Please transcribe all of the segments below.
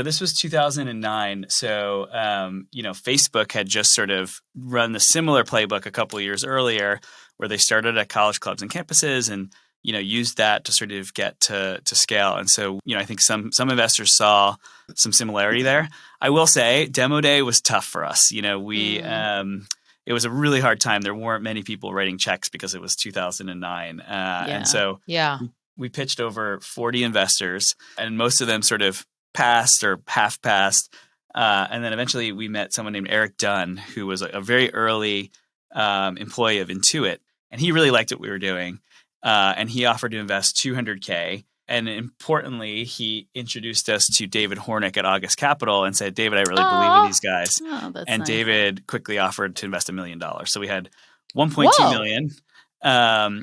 this was 2009. So, Facebook had just sort of run the similar playbook a couple of years earlier where they started at college clubs and campuses and, used that to sort of get to scale. And so, I think some investors saw some similarity there. I will say demo day was tough for us. It was a really hard time. There weren't many people writing checks because it was 2009. And so we pitched over 40 investors and most of them sort of passed or half passed. And then eventually we met someone named Eric Dunn, who was a very early employee of Intuit. And he really liked what we were doing. And he offered to invest $200K. And importantly, he introduced us to David Hornick at August Capital and said, David, I really believe in these guys. Oh, that's and nice. David quickly offered to invest $1 million. So we had $1.2 million.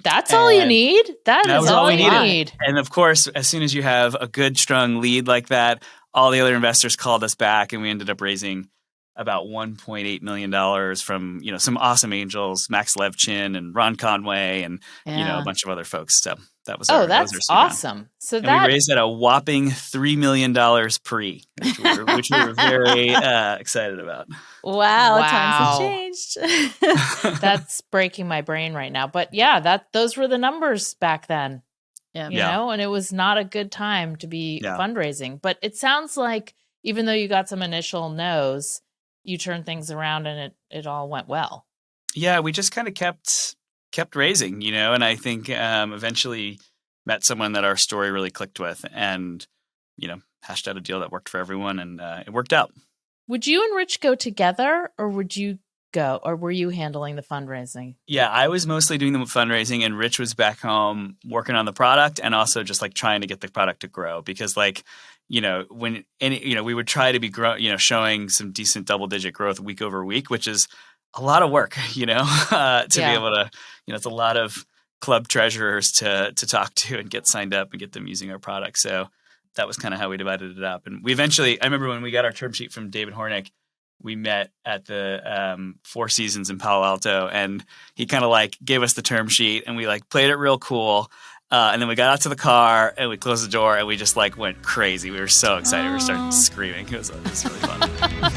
That's all you need? That is all you need. And of course, as soon as you have a good, strong lead like that, all the other investors called us back and we ended up raising about $1.8 million from, some awesome angels, Max Levchin and Ron Conway and, a bunch of other folks. So that was that's awesome. So we raised at a whopping $3 million pre, which we were very excited about. Wow. Times have changed. That's breaking my brain right now. But those were the numbers back then. Yeah. And it was not a good time to be fundraising. But it sounds like even though you got some initial no's, you turned things around and it all went well. Yeah, we just kind of kept raising, and I think eventually met someone that our story really clicked with and, hashed out a deal that worked for everyone and it worked out. Would you and Rich go together or would you go or were you handling the fundraising? Yeah, I was mostly doing the fundraising and Rich was back home working on the product and also just like trying to get the product to grow because we would try to be showing some decent double-digit growth week over week, which is a lot of work, to be able to, it's a lot of club treasurers to talk to and get signed up and get them using our product. So that was kind of how we divided it up. And we eventually, I remember when we got our term sheet from David Hornick, we met at the Four Seasons in Palo Alto and he kind of gave us the term sheet and we played it real cool. And then we got out to the car and we closed the door and we just went crazy. We were so excited. We started screaming. It was really fun.